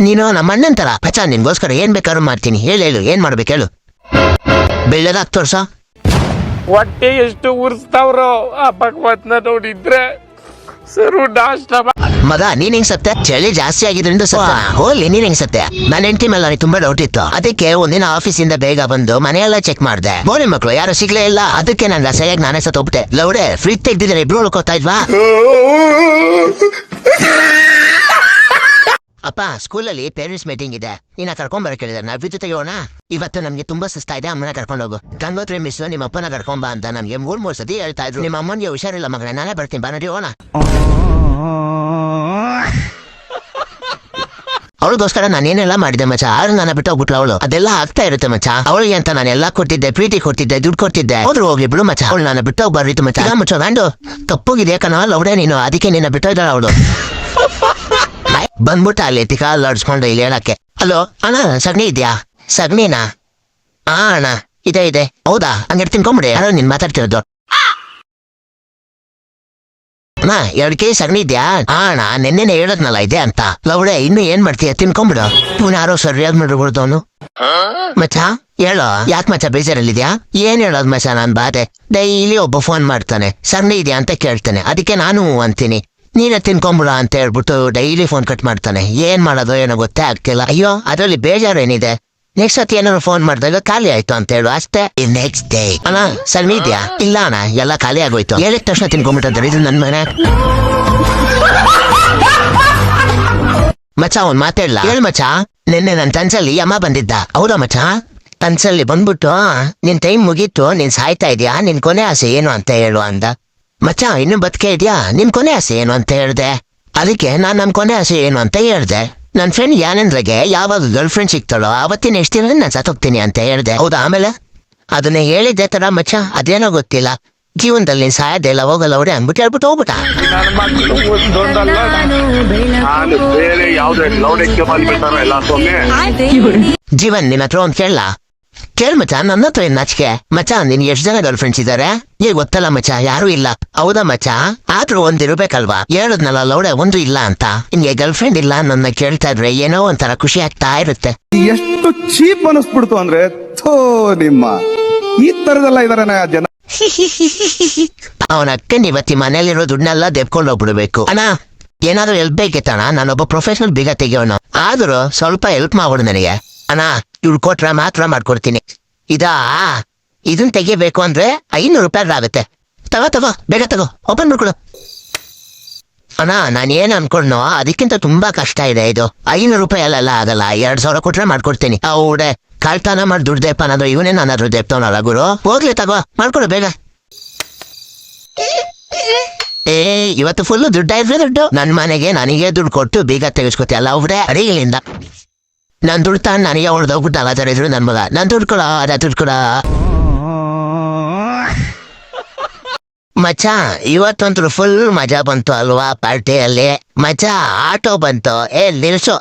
ನೀನು ನಮ್ಮ ಅಣ್ಣನ ತರ ಮಚ್ಚ, ನಿನ್ಗೋಸ್ಕರ ಏನ್ ಬೇಕಾದ್ರೂ ಮಾಡ್ತೀನಿ. ಹೇಳು ಏನ್ ಮಾಡ್ಬೇಕು ಹೇಳು. ಬೆಳ್ಳದಾಗ ತೋರ್ಸ. ಹೊಟ್ಟೆ ಎಷ್ಟು ಉರ್ಸ್ತಾವ್ರೋ ಆ ಭಗವತ್ನ ನೋಡಿದ್ರೆ ಸರು ನಾಷ್ಟ ಮಗ, ನೀನ್ ಹೆಂಗ್ ಸತ್ತೆ? ಚಳಿ ಜಾಸ್ತಿ ಆಗಿದ್ರಿಂದ ಸತ್ತ. ಹೋಗ್ಲಿ, ನೀನ್ ಹೆಂಗ್ ಸತ್ತೆ? ನನ್ನ ಹೆಂಡತಿ ಮೇಲೆ ನನಗೆ ತುಂಬಾ ಡೌಟ್ ಇತ್ತು. ಅದಕ್ಕೆ ಒಂದಿನ ಆಫೀಸಿಂದ ಬೇಗ ಬಂದು ಮನೆಯೆಲ್ಲ ಚೆಕ್ ಮಾಡ್ದೆ. ಬೋನಿ ಮಕ್ಳು ಯಾರು ಸಿಗ್ಲೇ ಇಲ್ಲ. ಅದಕ್ಕೆ ನಾನು ಸರಿಯಾಗಿ ನಾನೇ ಸತ್ತೋಗ್ಬಿಟ್ಟೆ. ಲೌಡೆ ಫ್ರಿಜ್ ತೆಗ್ದಿದ್ರೆ ಇಬ್ರು ಉಳ್ಕೋತಾ ಇದ್ವಾ. ಅಪ್ಪ, ಸ್ಕೂಲಲ್ಲಿ ಪೇರೆಂಟ್ಸ್ ಮೀಟಿಂಗ್ ಇದೆ. ನೀನ ಕರ್ಕೊಂಡ್ ಕೇಳಿದಾರೆ. ನಾವು ವಿದ್ಯುತ್ ತೆಗೋಣ. ಇವತ್ತು ನಮ್ಗೆ ತುಂಬಾ ಸುಸ್ತಾ ಇದೆ, ಅಮ್ಮನ ಕರ್ಕೊಂಡು ಹೋಗು. ಗಂಗೋತ್ರಿ ಮಿಸ್ ನಿಮ್ಮ ಅಪ್ಪನ ಕರ್ಕೊಂಬ ಅಂತ ನಮ್ಗೆ ಮೂರ್ ಸತಿ ಹೇಳ್ತಾ ಇದ್ರು. ನಿಮ್ಮ ಅಮ್ಮನಿಗೆ ಹುಷಾರಿಲ್ಲ ಮಗನೇ, ನಾನೇ ಬರ್ತೀನಿ, ಬಾ ನಡಿ ಹೋಗೋಣ. ಅವಳಿಗೋಸ್ಕರ ನಾನೇನೆಲ್ಲ ಮಾಡಿದೆ ಮಚ್ಚ. ಆದ್ರೆ ನನ್ನ ಬಿಟ್ಟು ಹೋಗ್ಬಿಟ್ಲ ಅವಳು. ಅದೆಲ್ಲ ಆಗ್ತಾ ಇರುತ್ತೆ ಮಚ್ಚ. ಅವಳಿಗೆ ಅಂತ ನಾನೆಲ್ಲ ಕೊಟ್ಟಿದ್ದೆ, ಪ್ರೀತಿ ಕೊಟ್ಟಿದ್ದೆ, ದುಡ್ಡು ಕೊಟ್ಟಿದ್ದೆ. ಹೋದ್ರು ಹೋಗ್ಲಿ ಬಿಡು ಮಚ್ಚ. ಅವಳು ನನ್ನ ಬಿಟ್ಟು ಹೋಗ್ಬಾರ್ದಿತ್ತು ಮಚ್ಚ. ಮಚ್ಚ ವ್ಯಾಂಡು ತಪ್ಪೋಗಿದೆ ಕಣ, ಲೌಡೆ ನೀನು. ಅದಕ್ಕೆ ನಿನ್ನ ಬಿಟ್ಟು ಇದ್ದಾಳ ಅವಳು. ಬಂದ್ಬಿಟ್ಟ ಅಲ್ಲಿ ಕಾಲ್ ಆಡಿಸ್ಕೊಂಡು ಇಲ್ಲಿ ಹೇಳಕ್ಕೆ. ಹಲೋ ಅಣ್ಣ, ಸಗಣಿ ಇದ್ಯಾ? ಸಗಣಿನಾ? ಹಾ ಅಣ್ಣ, ಇದೆ. ಹೌದಾ, ಹಂಗೆ ತಿನ್ಕೊಂಬಿಡಿ. ಯಾರೋ ನೀನ್ ಮಾತಾಡ್ತಿರೋದು. ಅಣ್ಣ 2 kg ಸಗಣಿ ಇದ್ಯಾ? ಹಾ ಅಣ್ಣ, ನೆನ್ನೆನೆ ಹೇಳದ್ನಲ್ಲ ಇದೆ ಅಂತ. ಲೌಡೆ ಇನ್ನು ಏನ್ ಮಾಡ್ತೀಯ, ತಿನ್ಕೊಂಬಿಡು. ಇವನು ಯಾರೋ ಸರಿಯಾಗಿ ಮಾಡಿಬಿಡ್ದು ಅವನು. ಮಚ್ಚ ಹೇಳೋ, ಯಾಕೆ ಮಚ್ಚ ಬೇಜಾರಲ್ಲಿದ್ಯಾ? ಏನ್ ಹೇಳೋದ್ ಮಚ್ಚ, ನಾನ್ ಬಾಧೆ. ಡೈಲಿ ಒಬ್ಬ ಫೋನ್ ಮಾಡ್ತಾನೆ, ಸಗಣಿ ಇದೆಯಾ ಅಂತ ಕೇಳ್ತಾನೆ. ಅದಕ್ಕೆ ನಾನು ಅಂತೀನಿ. ನೀನೇ ತಿನ್ಕೊಂಬಿಡ ಅಂತ ಹೇಳ್ಬಿಟ್ಟು ಡೈಲಿ ಫೋನ್ ಕಟ್ ಮಾಡ್ತಾನೆ. ಏನ್ ಮಾಡೋದು ಏನೋ ಗೊತ್ತೇ ಆಗ್ತಿಲ್ಲ. ಅಯ್ಯೋ, ಅದ್ರಲ್ಲಿ ಬೇಜಾರು ಏನಿದೆ? ನೆಕ್ಸ್ಟ್ ಸತಿ ಏನಾದ್ರು ಫೋನ್ ಮಾಡಿದಾಗ ಖಾಲಿ ಆಯ್ತು ಅಂತ ಹೇಳು ಅಷ್ಟೇ. ನೆಕ್ಸ್ಟ್ ಡೇ ಅಣ್ಣ ಸಗಣಿ ಇದೆಯಾ? ಇಲ್ಲ ಅಣ್ಣ, ಎಲ್ಲ ಖಾಲಿ ಆಗೋಯ್ತು. ಹೇಳಿದ ತಕ್ಷಣ ತಿನ್ಕೊಂಡ್ಬಿಟ್ಟಿದ್ದಾರೆ. ಇದು ನನ್ ಮನೆ. ಮಚ್ಚ ಅವ್ನ್ ಮಾತಾಡ್ಲಾ? ಹೇಳು ಮಚ್ಚ. ನಿನ್ನೆ ನನ್ ಕನ್ಸಲ್ಲಿ ಅಮ್ಮ ಬಂದಿದ್ದ. ಹೌದಾ ಮಚ್ಚ? ಕನ್ಸಲ್ಲಿ ಬಂದ್ಬಿಟ್ಟು ನಿನ್ ಟೈಮ್ ಮುಗೀತು, ನೀನ್ ಸಾಯ್ತಾ ಇದೀಯಾ, ನಿನ್ ಕೊನೆ ಆಸೆ ಏನು ಅಂತ ಹೇಳು ಅಂದ. ಮಚ್ಚ ಇನ್ನು ಬದುಕೆ ಇದೆಯಾ, ನಿನ್ ಕೊನೆ ಆಸೆ ಏನು ಅಂತ ಹೇಳ್ದೆ. ಅದಕ್ಕೆ ನಾನ್ ನಮ್ ಕೊನೆ ಆಸೆ ಏನು ಅಂತ ಹೇಳ್ದೆ. ನನ್ ಫ್ರೆಂಡ್ ಯಾನೆಂದ್ರಗೆ ಯಾವಾಗ ಗರ್ಲ್ ಫ್ರೆಂಡ್ ಸಿಗ್ತಾಳೋ ಅವತ್ತಿನ ಎಷ್ಟು ದಿನ ನಾನು ಸತ್ತೋಗ್ತೀನಿ ಅಂತ ಹೇಳ್ದೆ. ಹೌದಾ? ಆಮೇಲೆ ಅದನ್ನ ಹೇಳಿದ್ದೆ ತರ ಮಚ್ಚ. ಅದೇನೋ ಗೊತ್ತಿಲ್ಲ, ಜೀವನದಲ್ಲಿ ನೀನ್ ಸಾಯದೆಲ್ಲ ಹೋಗಲ್ಲ ಅವ್ರೆ ಅಂದ್ಬಿಟ್ಟು ಹೇಳ್ಬಿಟ್ಟು ಹೋಗ್ಬಿಟ್ಟ. ನನ್ನ ಮಕ್ಕಳು ಒಂದೊಂದಲ್ಲ, ನಾನು ಬೇರೆ ಯಾವ್ದೇ ಲೌಡಕ್ಕೆ ಬಂದ್ಬಿಡ್ತಾರ ಎಲ್ಲ ಸೊಮ್ಮೆ. ಜೀವನ್ ನಿನ್ನ ಹತ್ರ ಒಂದ್ ಕೇಳ್ ಮಚ್ಚ. ನನ್ನ ಹತ್ರ ಏನ್ ನಾಚಿಕೆ ಮಚ್ಚ? ನಿನ್ ಎಷ್ಟ್ ಜನ ಗರ್ಲ್ ಫ್ರೆಂಡ್ಸ್ ಇದಾರೆ? ಈಗ ಗೊತ್ತಲ್ಲ ಮಚ್ಚ, ಯಾರು ಇಲ್ಲ. ಹೌದಾ ಮಚ್ಚ? ಆದ್ರೂ ಒಂದಿರ್ಬೇಕಲ್ವಾ? ಹೇಳದ್ನಲ್ಲ ಲೌಡೆ, ಒಂದು ಇಲ್ಲ ಅಂತ. ನಿನ್ಗೆ ಗರ್ಲ್ ಫ್ರೆಂಡ್ ಇಲ್ಲ ನನ್ನ ಕೇಳ್ತಾ ಇದ್ರೆ ಏನೋ ಒಂಥರ ಖುಷಿ ಆಗ್ತಾ ಇರುತ್ತೆ. ಎಷ್ಟು ಚೀಪ್ ಅನಿಸ್ಬಿಡ್ತು ಅಂದ್ರೆ, ಥೋ ನಿಮ್ಮ ಈ ತರದೆಲ್ಲ ಇದಾರೆ ಜನ. ಅವನ ಅಕ್ಕನ್ ಇವತ್ತಿ ಮನೇಲಿರೋ ದುಡ್ಡನ್ನೆಲ್ಲ ದೆಬ್ಕೊಂಡು ಹೋಗ್ಬಿಡ್ಬೇಕು. ಅಣ್ಣ ಏನಾದ್ರು ಹೆಲ್ಪ್ ಬೇಕಿತ್ತಣ್ಣ? ನಾನೊಬ್ಬ ಪ್ರೊಫೆಷನಲ್ ಬೀಗ ತೆಗಿಯೋನು. ಆದ್ರೂ ಸ್ವಲ್ಪ ಹೆಲ್ಪ್ ಮಾಡ್ಬಿಡು ನನಗೆ. ಅಣ್ಣ ಇವ್ರು ಕೊಟ್ರ ಮಾತ್ರ ಮಾಡ್ಕೊಡ್ತೀನಿ. ಇದನ್ ತೆಗಿಬೇಕು ಅಂದ್ರೆ 500 ರೂಪಾಯಿ ಆಗುತ್ತೆ. ತಗೋ ಬೇಗ ತಗೋ, ಓಪನ್ ಮಾಡ್ಕೊಡು. ಅಣ್ಣ ನಾನು ಏನ್ ಅನ್ಕೊಂಡ್ನೋ ಅದಕ್ಕಿಂತ ತುಂಬಾ ಕಷ್ಟ ಇದೆ ಇದು. 500 ರೂಪಾಯಿ ಅಲ್ಲೆಲ್ಲ ಆಗಲ್ಲ. 2000 ಕೊಟ್ರೆ ಮಾಡ್ಕೊಡ್ತೀನಿ. ಅವ್ಡೆ ಕಾಳ್ತಾನ ಮಾಡಿ ದುಡ್ಡು ದೇಪ ಅನ್ನೋದು ಇವನೇ ನಾನಾದ್ರು ದೇಪ್ತವನಲ್ಲ ಗುರು. ಹೋಗ್ಲಿ ತಗೋ, ಮಾಡ್ಕೊಡು ಬೇಗ. ಇವತ್ತು ಫುಲ್ ದುಡ್ಡು. ನನ್ ಮನೆಗೆ ನನಗೆ ದುಡ್ಡು ಕೊಟ್ಟು ಬೀಗ ತೆಗೆಸ್ಕೊತಿಯಲ್ಲ ಅವ್ರೆ. ಅಡಿಗಳಿಂದ ನಾನ್ ದುಡ್ಡು ತಾನು ನನಗೆ ಹೊಡೆದೋಗ್ಬಿಟ್ಟಲ್ಲ ತರ ಇದ್ರು ನನ್ ಮಗ. ನಾನ್ ದುಡ್ಡು ಕೊಡ ಮಚ್ಚ. ಇವತ್ತಂತೂ ಫುಲ್ ಮಜಾ ಬಂತು ಅಲ್ವಾ ಪಾರ್ಟಿಯಲ್ಲಿ? ಮಚ್ಚ ಆಟೋ ಬಂತು. ನಿಲ್ಸೋ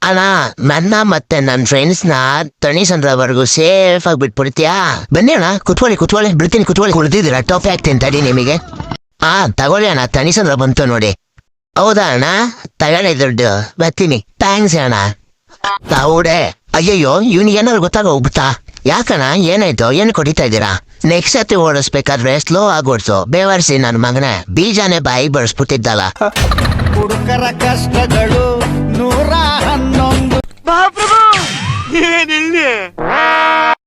ಅಣ್ಣ, ನನ್ನ ಮತ್ತೆ ನನ್ ಫ್ರೆಂಡ್ಸ್ನ ತಣಿಸಂದ್ರವರೆಗೂ ಸೇಫ್ ಆಗಿ ಬಿಟ್ಬಿಡ್ತೀಯಾ? ಬನ್ನಿ ಅಣ್ಣ, ಕುತ್ಕೊಳ್ಳಿ ಬಿಡ್ತೀನಿ. ಕುಡ್ದಿದ್ದೀರಾ? ಟೋಪಿ ಹಾಕ್ತೀನಿ ತಡಿ ನಿಮಗೆ. ತಗೊಳ್ಳಿ ಅಣ್ಣ, ತಣಿಸಂದ್ರ ಬಂತು ನೋಡಿ. ಹೌದಾ ಅಣ್ಣ? ತಗೊಳ್ಳಿ ದುಡ್ಡು, ಬರ್ತೀನಿ. ಥ್ಯಾಂಕ್ಸ್ ಅಣ್ಣ. ಹೌಡೆ ಅಯ್ಯಯ್ಯೋ, ಇವ್ನಿಗೆ ಏನಾದ್ರು ಗೊತ್ತಾಗೋಗ್ಬಿಟ್ಟ. ಯಾಕಣ್ಣ ಏನಾಯ್ತು? ಏನು ಕೊಡಿತಾ ಇದ್ದೀರಾ? ನೆಕ್ಸ್ಟ್ ಸತಿ ಓಡಿಸ್ಬೇಕಾದ್ರೆ ಸ್ಲೋ ಆಗಿ ಓಡಿಸು. ಬೇವರ್ಸಿ ನನ್ನ ಮಗನೇ, ಬೀಜಾನೇ ಬಾಯಿ ಬಳಸ್ಬಿಟ್ಟಿದ್ದಲ್ಲ. ಹುಡುಕರ ಕಷ್ಟಗಳು 111. ಮಹಾಪ್ರಭು ಏನಿಲ್ಲ